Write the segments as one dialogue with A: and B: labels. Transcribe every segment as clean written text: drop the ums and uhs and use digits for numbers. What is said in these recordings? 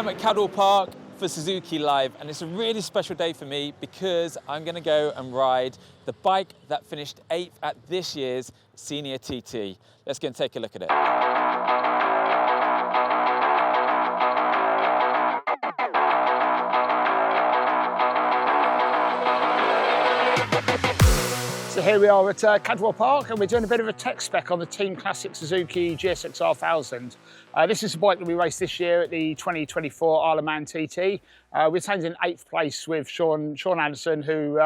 A: am at Cadwell Park for Suzuki Live, and it's a really special day for me because I'm going to go and ride the bike that finished 8th at this year's Senior TT. Let's go and take a look at it.
B: So here we are at Cadwell Park, and we're doing a bit of a tech spec on the Team Classic Suzuki GSX-R 1000. This is the bike that we raced this year at the 2024 Isle of Man TT. We attained in 8th place with Sean Anderson, who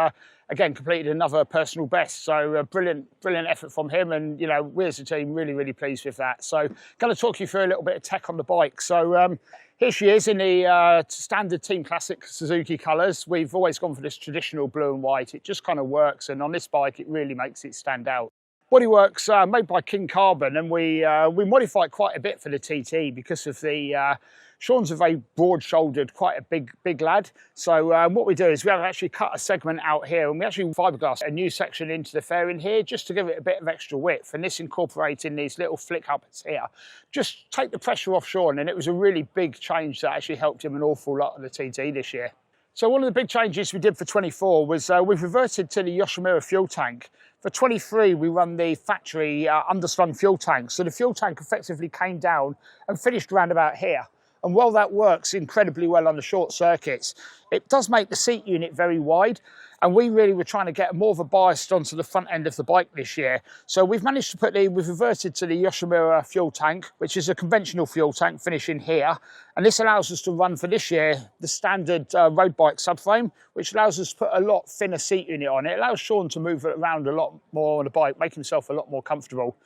B: again completed another personal best. So brilliant effort from him, and you know, we as a team really pleased with that. So going to talk you through a little bit of tech on the bike. So here she is in the standard Team Classic Suzuki colours. We've always gone for this traditional blue and white. It just kind of works, and on this bike it really makes it stand out. Bodywork's made by King Carbon, and we modify it quite a bit for the TT because of the Sean's a very broad-shouldered, quite a big lad. So what we do is we have actually cut a segment out here, and we actually fiberglass a new section into the fairing here just to give it a bit of extra width. And this incorporating these little flick ups here, just take the pressure off Sean. And it was a really big change that actually helped him an awful lot on the TT this year. So one of the big changes we did for 24 was we've reverted to the Yoshimura fuel tank. For 23, we run the factory underslung fuel tank. So the fuel tank effectively came down and finished around about here. And while that works incredibly well on the short circuits, it does make the seat unit very wide. And we really were trying to get more of a bias onto the front end of the bike this year. So we've managed to we've reverted to the Yoshimura fuel tank, which is a conventional fuel tank finishing here. And this allows us to run for this year the standard road bike subframe, which allows us to put a lot thinner seat unit on. It allows Sean to move around a lot more on the bike, make himself a lot more comfortable.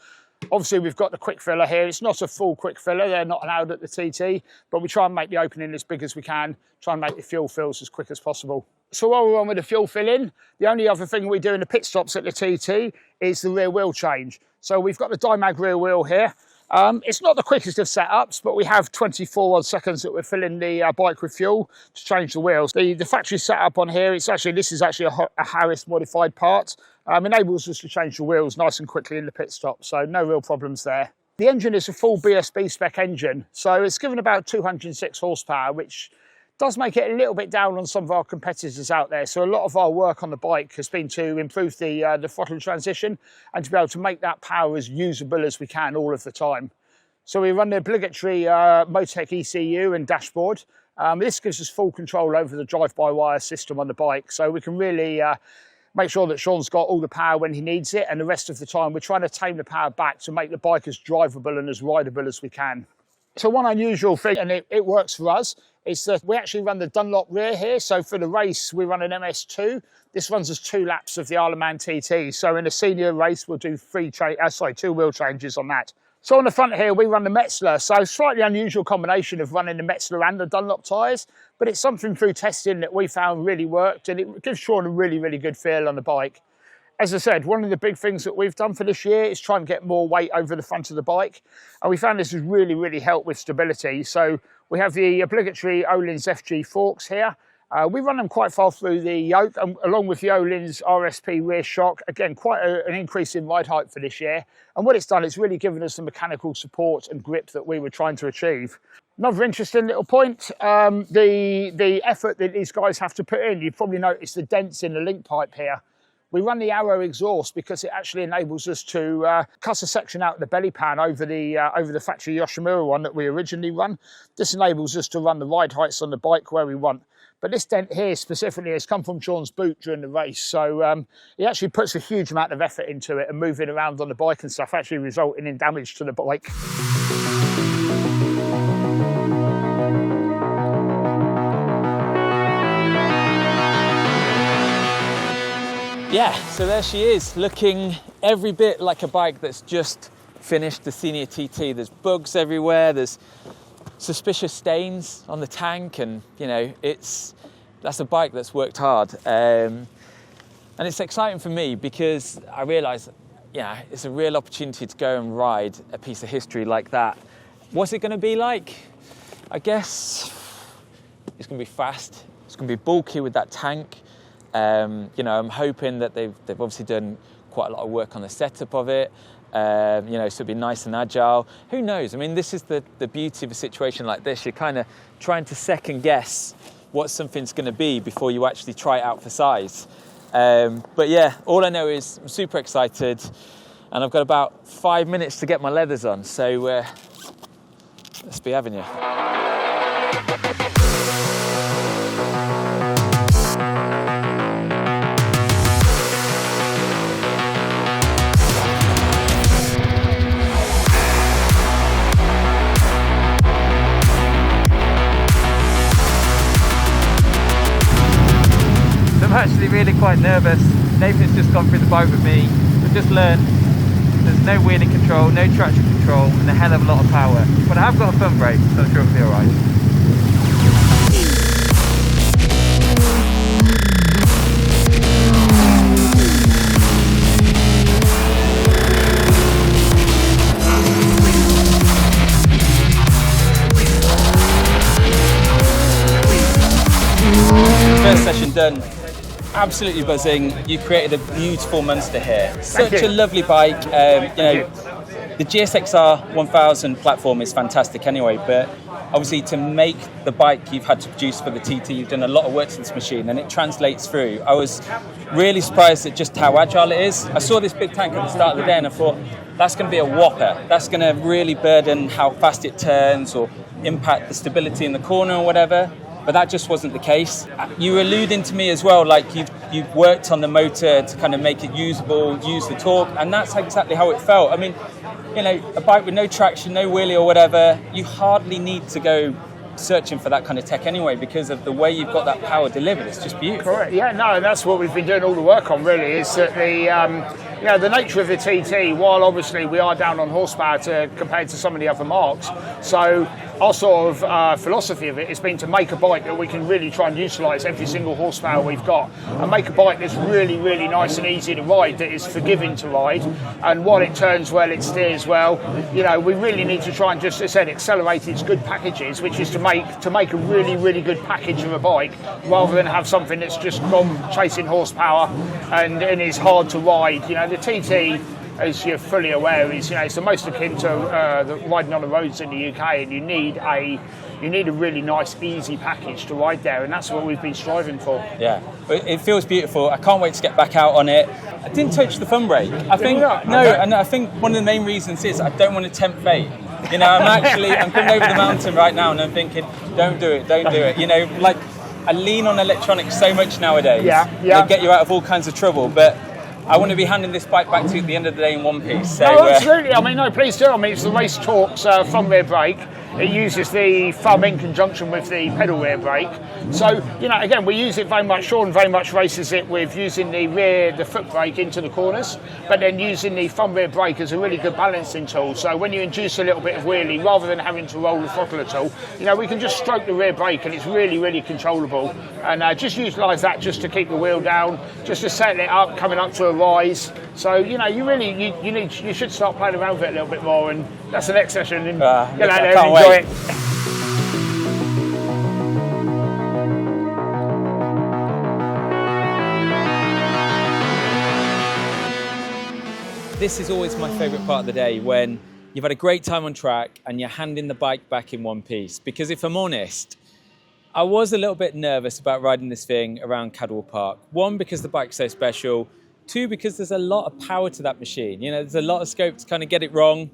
B: Obviously, we've got the quick filler here. It's not a full quick filler. They're not allowed at the TT, but we try and make the opening as big as we can, try and make the fuel fills as quick as possible. So while we're on with the fuel filling, the only other thing we do in the pit stops at the TT is the rear wheel change. So we've got the Dimag rear wheel here. It's not the quickest of setups, but we have 24 odd seconds that we're filling the bike with fuel to change the wheels. The factory setup on here, this is actually a Harris modified part. Enables us to change the wheels nice and quickly in the pit stop, so no real problems there. The engine is a full BSB spec engine, so it's given about 206 horsepower, which does make it a little bit down on some of our competitors out there. So a lot of our work on the bike has been to improve the throttle transition and to be able to make that power as usable as we can all of the time. So we run the obligatory Motec ECU and dashboard. This gives us full control over the drive-by-wire system on the bike, so we can really make sure that Sean's got all the power when he needs it, and the rest of the time we're trying to tame the power back to make the bike as drivable and as rideable as we can. So one unusual thing, and it works for us, is that we actually run the Dunlop rear here. So for the race, we run an MS2. This runs us 2 laps of the Isle of Man TT. So in a senior race, we'll do 2 wheel changes on that. So on the front here, we run the Metzler. So slightly unusual combination of running the Metzler and the Dunlop tyres, but it's something through testing that we found really worked, and it gives Sean a really good feel on the bike. As I said, one of the big things that we've done for this year is try and get more weight over the front of the bike. And we found this has really helped with stability. So we have the obligatory Öhlins FG forks here. We run them quite far through the yoke, along with the Öhlins RSP rear shock. Again, quite an increase in ride height for this year. And what it's done, it's really given us the mechanical support and grip that we were trying to achieve. Another interesting little point, the effort that these guys have to put in. You've probably noticed the dents in the link pipe here. We run the Arrow exhaust because it actually enables us to cut a section out of the belly pan over the factory Yoshimura one that we originally run. This enables us to run the ride heights on the bike where we want. But this dent here specifically has come from Sean's boot during the race. So he actually puts a huge amount of effort into it, and moving around on the bike and stuff, actually resulting in damage to the bike.
A: Yeah, so there she is, looking every bit like a bike that's just finished the Senior TT. There's bugs everywhere, there's suspicious stains on the tank, and you know, that's a bike that's worked hard. And it's exciting for me because I realise, yeah, it's a real opportunity to go and ride a piece of history like that. What's it going to be like? I guess it's going to be fast, it's going to be bulky with that tank. You know, I'm hoping that they've obviously done quite a lot of work on the setup of it. you know, so it'd be nice and agile. Who knows? I mean, this is the beauty of a situation like this. You're kind of trying to second guess what something's going to be before you actually try it out for size. But yeah, all I know is I'm super excited, and I've got about 5 minutes to get my leathers on. So let's be having you. I'm actually really quite nervous. Nathan's just gone through the bike with me. We've just learned there's no wheelie control, no traction control, and a hell of a lot of power. But I have got a front brake, so I'm sure it'll be alright. First session done. Absolutely buzzing. You created a beautiful monster here. Such a lovely bike. You know, the GSXR 1000 platform is fantastic anyway, but obviously to make the bike you've had to produce for the TT, you've done a lot of work to this machine, and it translates through. I was really surprised at just how agile it is. I saw this big tank at the start of the day and I thought, that's going to be a whopper. That's going to really burden how fast it turns or impact the stability in the corner or whatever. But that just wasn't the case. You were alluding to me as well, like you've worked on the motor to kind of make it usable, use the torque, and that's exactly how it felt. I mean, you know, a bike with no traction, no wheelie or whatever, you hardly need to go searching for that kind of tech anyway, because of the way you've got that power delivered. It's just beautiful.
B: Correct. Yeah, no, and that's what we've been doing all the work on, really, is that you know, the nature of the TT, while obviously we are down on horsepower compared to some of the other marques, so our sort of philosophy of it has been to make a bike that we can really try and utilise every single horsepower we've got, and make a bike that's really, really nice and easy to ride, that is forgiving to ride, and while it turns well, it steers well. You know, we really need to try and just, as I said, accelerate its good packages, which is to make a really, really good package of a bike, rather than have something that's just gone chasing horsepower and is hard to ride. You know, the TT, as you're fully aware, is, you know, it's the most akin to riding on the roads in the UK, and you need a really nice, easy package to ride there, and that's what we've been striving for.
A: Yeah, it feels beautiful. I can't wait to get back out on it. I didn't touch the front brake. I think and I think one of the main reasons is I don't want to tempt fate. You know, I'm coming over the mountain right now, and I'm thinking, don't do it. You know, like, I lean on electronics so much nowadays. They get you out of all kinds of trouble, but I want to be handing this bike back to you at the end of the day in one piece. So,
B: no, absolutely. I mean, no, please do. I mean, it's the Race Torque's front rear brake. It uses the thumb in conjunction with the pedal rear brake. So, you know, again, we use it very much. Sean very much races it with using the foot brake into the corners, but then using the front rear brake as a really good balancing tool. So when you induce a little bit of wheelie, rather than having to roll the throttle at all, you know, we can just stroke the rear brake, and it's really, really controllable. And just utilise that just to keep the wheel down, just to settle it up, coming up to a rise. So, you know, you should start playing around with it a little bit more, and that's the next session. And get out there and enjoy it.
A: This is always my favourite part of the day, when you've had a great time on track and you're handing the bike back in one piece. Because if I'm honest, I was a little bit nervous about riding this thing around Cadwell Park. One, because the bike's so special. Two, because there's a lot of power to that machine. You know, there's a lot of scope to kind of get it wrong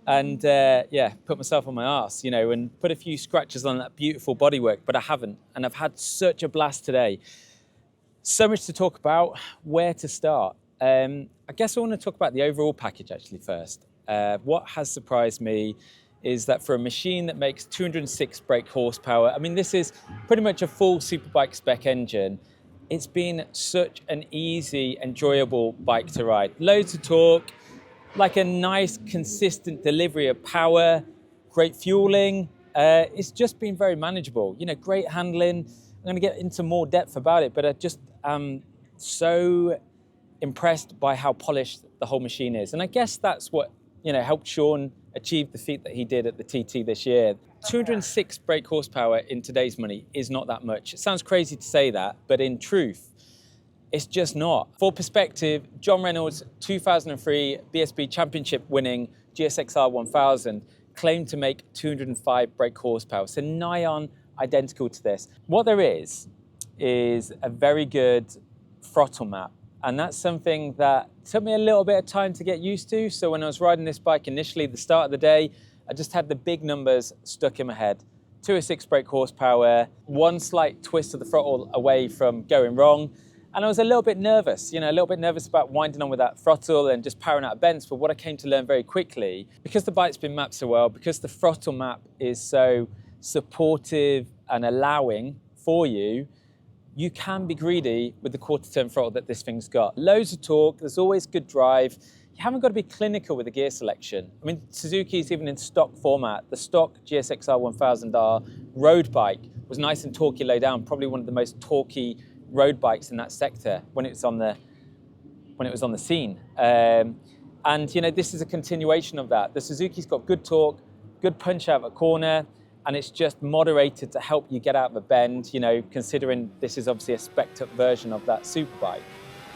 A: and, put myself on my arse, you know, and put a few scratches on that beautiful bodywork, but I haven't. And I've had such a blast today. So much to talk about. Where to start? I guess I want to talk about the overall package actually first. What has surprised me is that for a machine that makes 206 brake horsepower, I mean, this is pretty much a full Superbike spec engine. It's been such an easy, enjoyable bike to ride. Loads of torque, like a nice, consistent delivery of power, great fueling. It's just been very manageable. You know, great handling. I'm going to get into more depth about it, but I just am so impressed by how polished the whole machine is. And I guess that's what, you know, helped Sean achieve the feat that he did at the TT this year. 206 brake horsepower in today's money is not that much. It sounds crazy to say that, but in truth, It's just not. For perspective, John Reynolds' 2003 BSB Championship winning GSXR 1000 claimed to make 205 brake horsepower, so nigh on identical to this. What there is a very good throttle map, and that's something that took me a little bit of time to get used to. So when I was riding this bike initially, at the start of the day, I just had the big numbers stuck in my head. 206 brake horsepower, one slight twist of the throttle away from going wrong. And I was a little bit nervous, a little bit nervous about winding on with that throttle and just powering out of bends. But what I came to learn very quickly, because the bike's been mapped so well, because the throttle map is so supportive and allowing for you, you can be greedy with the quarter turn throttle that this thing's got. Loads of torque, there's always good drive. You haven't got to be clinical with the gear selection. I mean, Suzuki's even in stock format. The stock GSXR 1000R road bike was nice and torquey low down, probably one of the most torquey road bikes in that sector when it was on the scene. And this is a continuation of that. The Suzuki's got good torque, good punch out of a corner, and it's just moderated to help you get out of a bend, considering this is obviously a spec'd up version of that Superbike.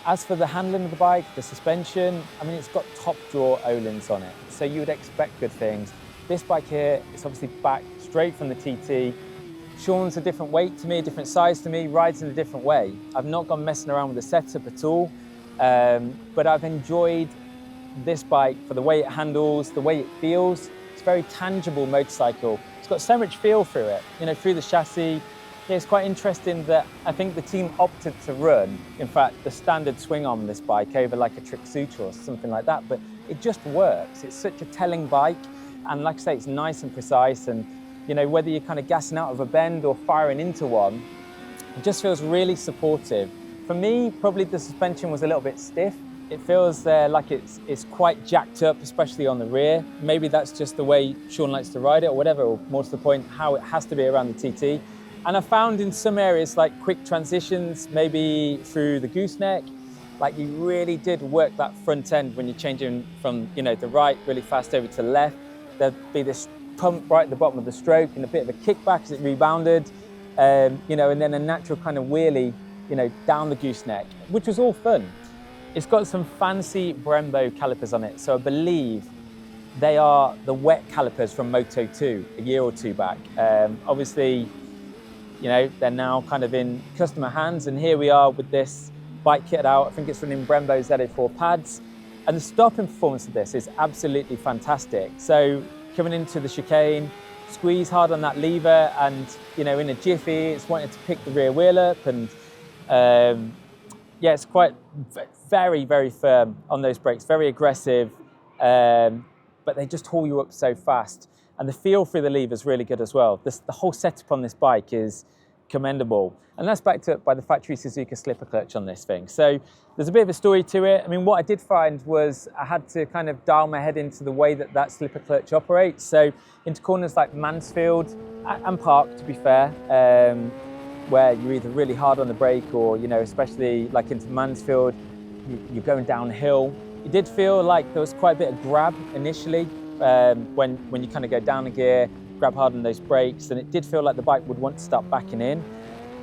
A: As for the handling of the bike, the suspension, I mean, it's got top drawer O-lins on it, so you would expect good things. This bike here is obviously back straight from the TT. Sean's a different weight to me, a different size to me, rides in a different way. I've not gone messing around with the setup at all, but I've enjoyed this bike for the way it handles, the way it feels. It's a very tangible motorcycle. It's got so much feel through it, through the chassis. Yeah, it's quite interesting that I think the team opted to run, in fact, the standard swing on this bike over like a Trixuta or something like that, but it just works. It's such a telling bike, and like I say, it's nice and precise, and whether you're kind of gassing out of a bend or firing into one, it just feels really supportive. For me, probably the suspension was a little bit stiff. It feels like it's quite jacked up, especially on the rear. Maybe that's just the way Sean likes to ride it or whatever, or more to the point, how it has to be around the TT. And I found in some areas like quick transitions, maybe through the gooseneck, like you really did work that front end when you're changing from the right really fast over to the left. There'd be this pump right at the bottom of the stroke and a bit of a kickback as it rebounded, and then a natural kind of wheelie, down the gooseneck, which was all fun. It's got some fancy Brembo calipers on it, so I believe they are the wet calipers from Moto 2 a year or two back. Obviously, they're now kind of in customer hands, and here we are with this bike kitted out. I think it's running Brembo ZA4 pads, and the stopping performance of this is absolutely fantastic. So coming into the chicane, squeeze hard on that lever, and in a jiffy, it's wanting to pick the rear wheel up, and it's quite very, very firm on those brakes, very aggressive, but they just haul you up so fast. And the feel through the lever is really good as well. The whole setup on this bike is commendable. And that's backed up by the factory Suzuki slipper clutch on this thing. So there's a bit of a story to it. I mean, what I did find was I had to kind of dial my head into the way that slipper clutch operates. So into corners like Mansfield and Park, to be fair, where you're either really hard on the brake or, especially like into Mansfield, you're going downhill. It did feel like there was quite a bit of grab initially. When you kind of go down a gear, grab hard on those brakes, and it did feel like the bike would want to start backing in.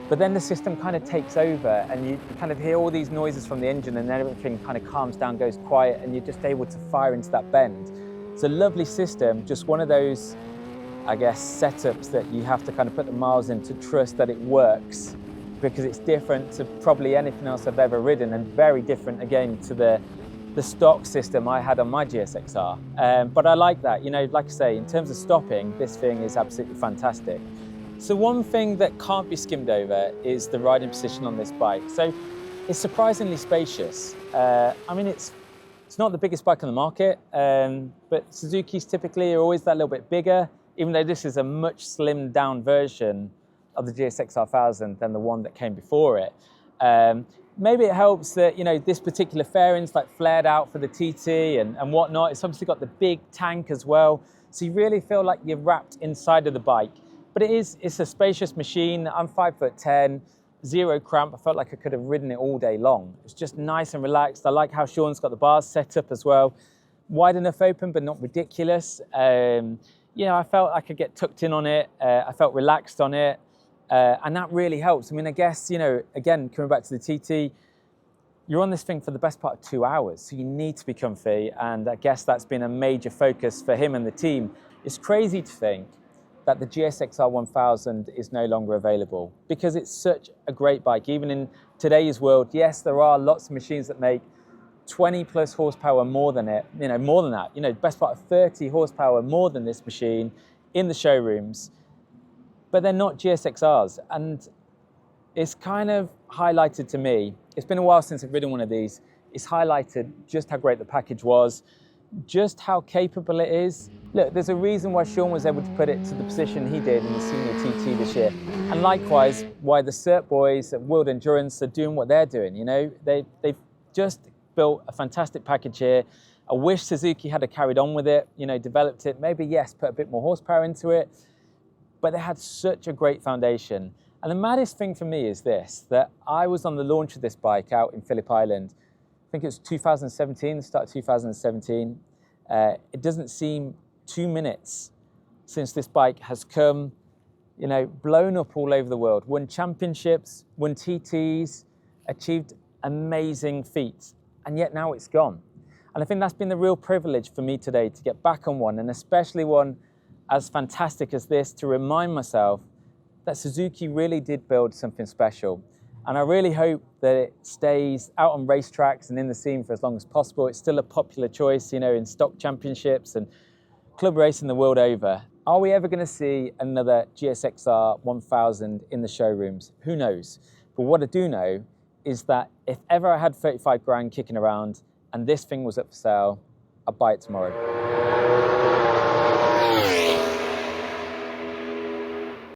A: But then the system kind of takes over, and you kind of hear all these noises from the engine, and then everything kind of calms down, goes quiet, and you're just able to fire into that bend. It's a lovely system, just one of those, I guess, setups that you have to kind of put the miles in to trust that it works, because it's different to probably anything else I've ever ridden, and very different again to the stock system I had on my GSXR. But I like that, like I say, in terms of stopping, this thing is absolutely fantastic. So one thing that can't be skimmed over is the riding position on this bike. So it's surprisingly spacious. I mean, it's not the biggest bike on the market, but Suzuki's typically are always that little bit bigger, even though this is a much slimmed down version of the GSXR 1000 than the one that came before it. Maybe it helps that, this particular fairing's like flared out for the TT and whatnot. It's obviously got the big tank as well. So you really feel like you're wrapped inside of the bike. But it's a spacious machine. I'm 5'10", zero cramp. I felt like I could have ridden it all day long. It's just nice and relaxed. I like how Sean's got the bars set up as well. Wide enough open, but not ridiculous. I felt I could get tucked in on it. I felt relaxed on it. And that really helps. I mean, I guess, again, coming back to the TT, you're on this thing for the best part of 2 hours, so you need to be comfy, and I guess that's been a major focus for him and the team. It's crazy to think that the GSX-R 1000 is no longer available because it's such a great bike. Even in today's world, yes, there are lots of machines that make 20 plus horsepower more than it, more than that, best part of 30 horsepower more than this machine in the showrooms, but they're not GSX-Rs. And it's kind of highlighted to me, it's been a while since I've ridden one of these, it's highlighted just how great the package was, just how capable it is. Look, there's a reason why Sean was able to put it to the position he did in the Senior TT this year. And likewise, why the Cert boys at World Endurance are doing what they're doing. They've just built a fantastic package here. I wish Suzuki had carried on with it, developed it, maybe, yes, put a bit more horsepower into it, but they had such a great foundation. And the maddest thing for me is this, that I was on the launch of this bike out in Phillip Island. I think it was 2017, the start of 2017. It doesn't seem 2 minutes since this bike has come, blown up all over the world, won championships, won TTs, achieved amazing feats, and yet now it's gone. And I think that's been the real privilege for me today, to get back on one, and especially one as fantastic as this, to remind myself that Suzuki really did build something special. And I really hope that it stays out on racetracks and in the scene for as long as possible. It's still a popular choice, in stock championships and club racing the world over. Are we ever going to see another GSX-R 1000 in the showrooms? Who knows? But what I do know is that if ever I had 35 grand kicking around and this thing was up for sale, I'd buy it tomorrow.